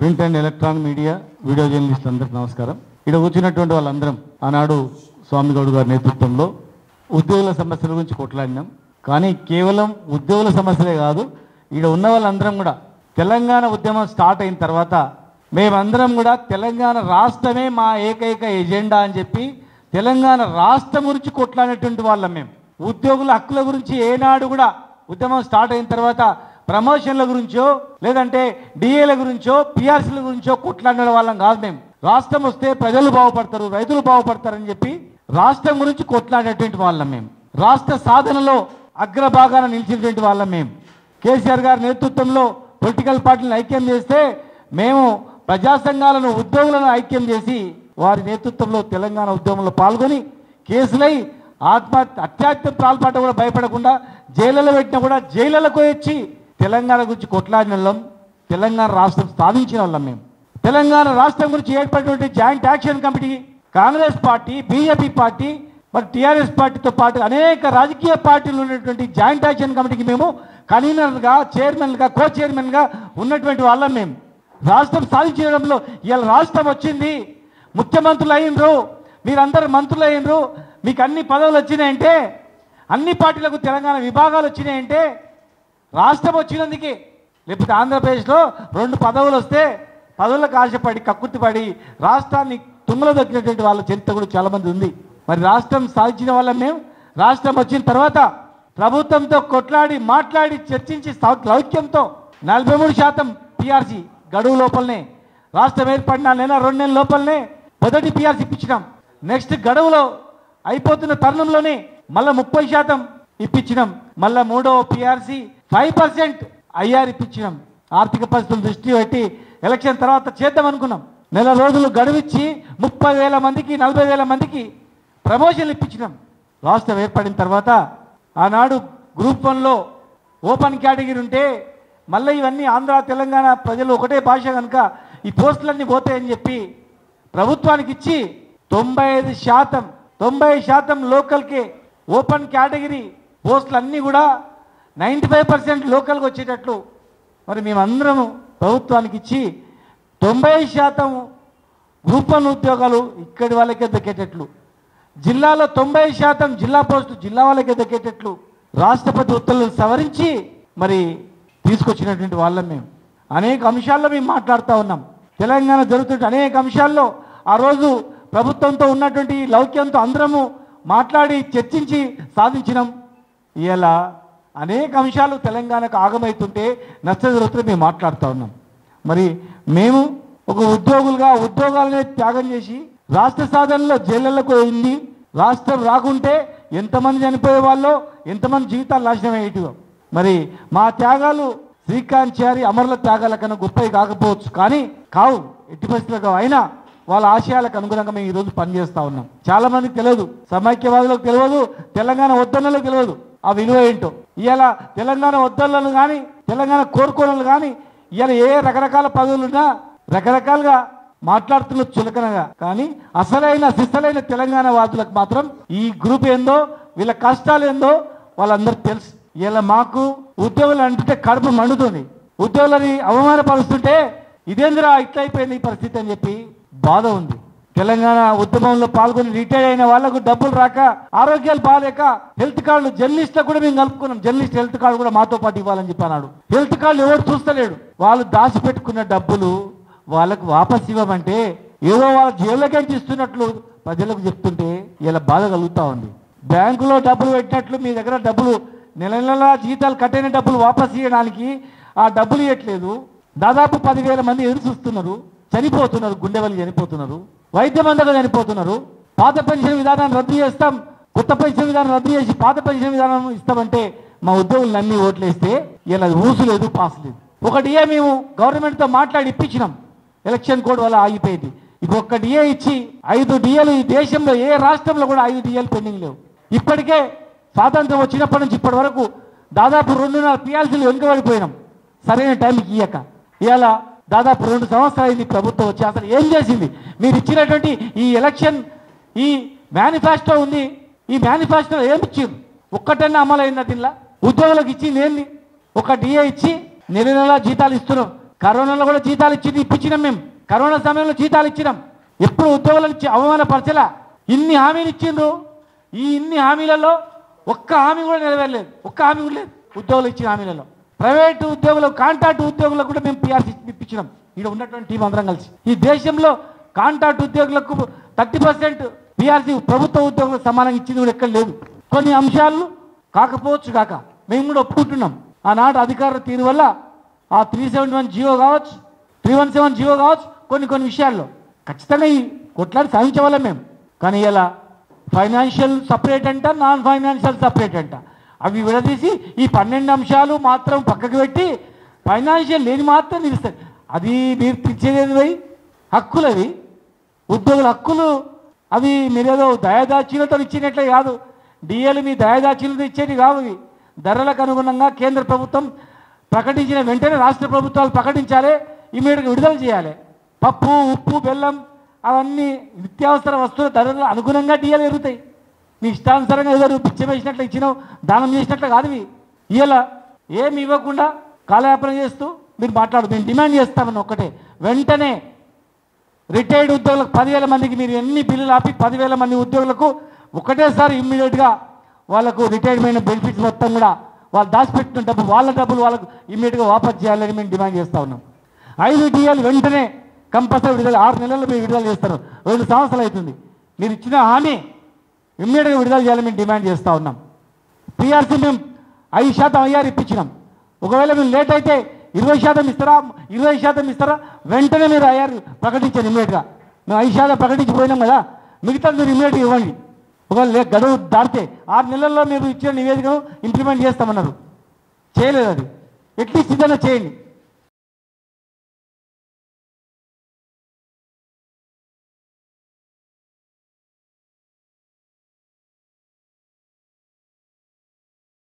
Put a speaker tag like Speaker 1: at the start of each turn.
Speaker 1: Print and electronic media video journalist అందరికీ నమస్కారం. ఇక్కడ కూర్చున్నటువంటి వాళ్ళందరం ఆనాడు స్వామి గౌడ్ గారి నేతృత్వంలో ఉద్యోగుల సమస్యల గురించి కొట్లాడినాం. కానీ కేవలం ఉద్యోగుల సమస్యలే కాదు, ఇక్కడ ఉన్న వాళ్ళందరం కూడా తెలంగాణ ఉద్యమం స్టార్ట్ అయిన తర్వాత మేమందరం కూడా తెలంగాణ రాష్ట్రమే మా ఏకైక ఎజెండా అని చెప్పి తెలంగాణ రాష్ట్రం గురించి కొట్లాడినటువంటి వాళ్ళం. మేము ఉద్యోగుల హక్కుల గురించి ఏనాడు కూడా ఉద్యమం స్టార్ట్ అయిన తర్వాత ప్రమోషన్ల గురించో లేదంటే డిఏల గురించో పిఆర్సీల గురించో కొట్లాడిన వాళ్ళం కాదు. మేము రాష్ట్రం వస్తే ప్రజలు బాగుపడతారు, రైతులు బాగుపడతారని చెప్పి రాష్ట్రం గురించి కొట్లాడేటువంటి వాళ్ళం. మేము రాష్ట్ర సాధనలో అగ్రభాగాన నిలిచినటువంటి వాళ్ళం. మేము కేసీఆర్ గారి నేతృత్వంలో పొలిటికల్ పార్టీలను ఐక్యం చేస్తే మేము ప్రజా సంఘాలను ఉద్యోగులను ఐక్యం చేసి వారి నేతృత్వంలో తెలంగాణ ఉద్యమంలో పాల్గొని కేసులై అత్యాత్మ పాల్పడ్డ కూడా భయపడకుండా జైళ్ళలో పెట్టినా కూడా జైళ్ళకు వచ్చి తెలంగాణ గురించి కొట్లాడిన వాళ్ళం, తెలంగాణ రాష్ట్రం సాధించిన వాళ్ళం. మేము తెలంగాణ రాష్ట్రం గురించి ఏర్పడినటువంటి joint action committee Congress party, BJP party, మరి టీఆర్ఎస్ పార్టీతో పాటు అనేక రాజకీయ పార్టీలు ఉన్నటువంటి జాయింట్ యాక్షన్ కమిటీకి మేము కన్వీనర్గా, చైర్మన్గా, కో చైర్మన్గా ఉన్నటువంటి వాళ్ళం. మేము రాష్ట్రం సాధించడంలో ఇవాళ రాష్ట్రం వచ్చింది, ముఖ్యమంత్రులు అయినరు, మీరందరూ మంత్రులు అయినరు, మీకు అన్ని పదవులు వచ్చినాయంటే, అన్ని పార్టీలకు తెలంగాణ విభాగాలు వచ్చినాయంటే రాష్ట్రం వచ్చినందుకే. లేకపోతే ఆంధ్రప్రదేశ్లో 2 పదవులు వస్తే పదవులకు ఆశపడి కక్కుర్తిపడి రాష్ట్రాన్ని తుంగలో దొక్కినటువంటి వాళ్ళ చరిత్ర కూడా చాలామంది ఉంది. మరి రాష్ట్రం సాధించిన వాళ్ళం మేము. రాష్ట్రం వచ్చిన తర్వాత ప్రభుత్వంతో కొట్లాడి మాట్లాడి చర్చించి లౌక్యంతో 43% పిఆర్సీ గడువు లోపలనే రాష్ట్రం ఏర్పడిన 2 నెలల లోపలనే మొదటి పిఆర్సీ ఇప్పించినాం. నెక్స్ట్ గడువులో అయిపోతున్న తరుణంలోనే మళ్ళీ 30% ఇప్పించినాం. మళ్ళీ 3వ పిఆర్సీ 5% ఐఆర్ ఇప్పించినాం. ఆర్థిక పరిస్థితులు దృష్టి పెట్టి ఎలక్షన్ తర్వాత చేద్దాం అనుకున్నాం. నెల రోజులు గడువిచ్చి 30,000 మందికి 40,000 మందికి ప్రమోషన్లు ఇప్పించినాం. రాష్ట్రం ఏర్పడిన తర్వాత ఆనాడు గ్రూప్ 1లో ఓపెన్ కేటగిరీ ఉంటే మళ్ళీ ఇవన్నీ ఆంధ్ర తెలంగాణ ప్రజలు ఒకటే భాష కనుక ఈ పోస్టులన్నీ పోతాయని చెప్పి ప్రభుత్వానికి ఇచ్చి 90% లోకల్కే ఓపెన్ కేటగిరీ పోస్టులన్నీ కూడా 95% లోకల్గా వచ్చేటట్లు మరి మేమందరం ప్రభుత్వానికి ఇచ్చి 90% గ్రూప్ 1 ఉద్యోగాలు ఇక్కడి వాళ్ళకే దక్కేటట్లు, జిల్లాలో 90% జిల్లా పోస్టు జిల్లా వాళ్ళకే దక్కేటట్లు రాష్ట్రపతి ఉత్తర్వులు సవరించి మరి తీసుకొచ్చినటువంటి వాళ్ళం. మేము అనేక అంశాల్లో మేము మాట్లాడుతూ ఉన్నాం. తెలంగాణ జరుగుతున్న అనేక అంశాల్లో ఆ రోజు ప్రభుత్వంతో ఉన్నటువంటి లౌక్యంతో అందరము మాట్లాడి చర్చించి సాధించినాం. ఇలా అనేక అంశాలు తెలంగాణకు ఆగమవుతుంటే నష్టజరుగుతుంటే మేము మాట్లాడుతూ ఉన్నాం. మరి మేము ఒక ఉద్యోగులుగా ఉద్యోగాలనే త్యాగం చేసి రాష్ట్ర సాధనలో జైళ్ళకు అయింది. రాష్ట్రం రాకుంటే ఎంతమంది చనిపోయే వాళ్ళు, ఎంతమంది జీవితాలు నాశనం అయ్యేటివో. మరి మా త్యాగాలు శ్రీకాంత్ చారి అమరుల త్యాగాల కన్నా గొప్పవి కాకపోవచ్చు, కానీ కావు, ఎట్టి పరిస్థితులకు అయినా వాళ్ళ ఆశయాలకు అనుగుణంగా మేము ఈరోజు పనిచేస్తూ ఉన్నాం. చాలా మందికి తెలియదు, సమైక్యవాదులకు తెలియదు, తెలంగాణ వద్దన్నలకు తెలియదు ఆ విలువ ఏంటో. ఇవాళ తెలంగాణ వద్దన్నలు కానీ తెలంగాణ కోరుకోనలు కానీ ఇవాళ ఏ రకరకాల పదవులున్నా రకరకాలుగా మాట్లాడుతున్న చులకనగా, కానీ అసలైన సిసలైన తెలంగాణ వాదులకు మాత్రం ఈ గ్రూప్ ఏందో, వీళ్ళ కష్టాలు ఏందో వాళ్ళందరికీ తెలుసు. ఇలా మాకు ఉద్యోగులు అంటే కడుపు మండుతుంది. ఉద్యోగులని అవమానపరుస్తుంటే ఇదేందిరా ఇట్లా అయిపోయింది ఈ పరిస్థితి అని చెప్పి బాధ ఉంది. తెలంగాణ ఉద్యమంలో పాల్గొని రిటైర్ అయిన వాళ్లకు డబ్బులు రాక, ఆరోగ్యాలు బాగాలేక హెల్త్ కార్డులు జర్నలిస్టులకు కూడా మేము కలుపుకున్నాం. జర్నలిస్ట్ హెల్త్ కార్డు కూడా మాతో పాటు ఇవ్వాలని చెప్పి అన్నాడు. హెల్త్ కార్డులు ఎవరు చూస్తలేడు. వాళ్ళు దాచిపెట్టుకున్న డబ్బులు వాళ్ళకు వాపస్ ఇవ్వమంటే ఏదో వాళ్ళ జేబులకే ఇస్తున్నట్లు ప్రజలకు చెప్తుంటే ఇలా బాధ కలుగుతూ ఉంది. బ్యాంకులో డబ్బులు పెట్టినట్లు మీ దగ్గర డబ్బులు నెల నెల జీతాలు కట్టైన డబ్బులు వాపస్ ఇవ్వడానికి ఆ డబ్బులు ఇవ్వట్లేదు. దాదాపు 10,000 మంది ఎదురు చూస్తున్నారు, చనిపోతున్నారు, గుండె వల్లి చనిపోతున్నారు, వైద్యం అందగా చనిపోతున్నారు. పాత పెన్షన్ విధానాన్ని రద్దు చేస్తాం, కొత్త పెన్షన్ విధానం రద్దు చేసి పాత పెన్షన్ విధానం ఇస్తామంటే మా ఉద్యోగులు నమ్మి ఓట్లేస్తే ఇలా ఊసు లేదు, పాస్ లేదు. ఒక డిఏ మేము గవర్నమెంట్తో మాట్లాడి ఇప్పించినాం, ఎలక్షన్ కోడ్ వల్ల ఆగిపోయింది. ఇప్పుడు ఒక్క డిఏ ఇచ్చి 5 డిఏలు ఈ దేశంలో ఏ రాష్ట్రంలో కూడా 5 డిఏలు పెండింగ్ లేవు. ఇప్పటికే స్వాతంత్రం వచ్చినప్పటి నుంచి ఇప్పటి వరకు దాదాపు 2.5 పిఆర్సీలు వెనుకబడిపోయినాం సరైన టైంకి ఇయ్యక. ఇవాళ దాదాపు 2 సంవత్సరాలు అయింది ప్రభుత్వం వచ్చి. అసలు ఏం చేసింది? మీరు ఇచ్చినటువంటి ఈ ఎలక్షన్ ఈ మేనిఫెస్టో ఉంది, ఈ మేనిఫెస్టోలో ఏమి ఇచ్చారు? ఒక్కటన్నా అమలు అయిందా? దీనిలో ఉద్యోగులకు ఇచ్చింది ఏంది? ఒక డిఏ ఇచ్చి నెల నెల జీతాలు ఇస్తున్నాం, కరోనాలో కూడా జీతాలు ఇప్పించినాం మేము. కరోనా సమయంలో జీతాలు ఇచ్చినాం. ఎప్పుడు ఉద్యోగులను ఇచ్చి అవమానపరచలా. ఇన్ని హామీలు ఇచ్చిండ్రు. ఈ ఇన్ని హామీలలో ఒక్క హామీ కూడా నెరవేరలేదు. ఒక్క హామీ కూడా లేదు ఉద్యోగులు ఇచ్చిన హామీలలో. ప్రైవేటు ఉద్యోగులకు, కాంట్రాక్ట్ ఉద్యోగులకు కూడా మేము పిఆర్సీ ఇప్పించినాం. ఇక్కడ ఉన్నటువంటి టీం అందరం కలిసి. ఈ దేశంలో కాంట్రాక్ట్ ఉద్యోగులకు 30% పిఆర్సీ ప్రభుత్వ ఉద్యోగులకు సమానంగా ఇచ్చింది కూడా ఎక్కడ లేదు. కొన్ని అంశాలు కాకపోవచ్చు కాక మేము కూడా ఒప్పుకుంటున్నాం. ఆనాడు అధికారుల తీరు వల్ల ఆ 371 జియో కావచ్చు, 317 జియో కావచ్చు, కొన్ని విషయాల్లో ఖచ్చితంగా ఈ కొట్లాడి సాధించే వాళ్ళం మేము. కానీ ఇలా ఫైనాన్షియల్ సపరేట్ అంట, నాన్ ఫైనాన్షియల్ సపరేట్ అంట. అవి విడదీసి ఈ 12 అంశాలు మాత్రం పక్కకు పెట్టి ఫైనాన్షియల్ లేని మాత్రం నిలుస్తాయి. అది మీరు తెచ్చేది పోయి హక్కులు, అవి ఉద్యోగుల హక్కులు. అవి మీరేదో దయాదాచీలతో ఇచ్చినట్లే కాదు. డిఏలు మీ దయాదాచీలతో ఇచ్చేది కావు. ఇవి ధరలకు అనుగుణంగా కేంద్ర ప్రభుత్వం ప్రకటించిన వెంటనే రాష్ట్ర ప్రభుత్వాలు ప్రకటించాలి, ఇమీడియట్గా విడుదల చేయాలి. పప్పు, ఉప్పు, బెల్లం అవన్నీ నిత్యావసర వస్తువుల ధరలకు అనుగుణంగా డిఏలు పెరుగుతాయి. మీ ఇష్టానుసారంగా ఏదో పిచ్చ వేసినట్లు ఇచ్చినావు, దానం చేసినట్లు కాదు. ఇలా ఏమి ఇవ్వకుండా కాలయాపన చేస్తూ మీరు మాట్లాడు. మేము డిమాండ్ చేస్తామని ఒక్కటే, వెంటనే రిటైర్డ్ ఉద్యోగులకు 10,000 మందికి మీరు ఎన్ని బిల్లులు ఆపి 10,000 మంది ఉద్యోగులకు ఒకటేసారి ఇమ్మీడియట్గా వాళ్ళకు రిటైర్మెంట్ బెనిఫిట్స్ మొత్తం కూడా వాళ్ళు దాచిపెట్టిన డబ్బు, వాళ్ళ డబ్బులు వాళ్ళకు ఇమ్మీడియట్గా వాపస్ చేయాలని మేము డిమాండ్ చేస్తూ ఉన్నాం. 5 డిఏలు వెంటనే కంపల్సరీ విడుదల, 6 నెలల్లో మీరు విడుదల చేస్తారు. 2 సంవత్సరాలు అవుతుంది. మీరు ఇచ్చిన హామీ ఇమ్మీడియట్గా విడుదల చేయాలని మేము డిమాండ్ చేస్తూ ఉన్నాం. పిఆర్సీ మేము 5% ఐఆర్ ఇప్పించినాం. ఒకవేళ మేము లేట్ అయితే 20% ఇస్తారా, 20% ఇస్తారా? వెంటనే మీరు ఐఆర్ ప్రకటించండి ఇమ్మీడియట్గా. మేము 5% ప్రకటించిపోయినాం కదా, మిగతా మీరు ఇమ్మీడియట్గా ఇవ్వండి. ఒకవేళ గడువు దాటితే 6 నెలల్లో మీరు ఇచ్చిన నివేదికను ఇంప్లిమెంట్ చేస్తామన్నారు, చేయలేదు. అది అట్లీస్ట్ ఇదన్నా చేయండి.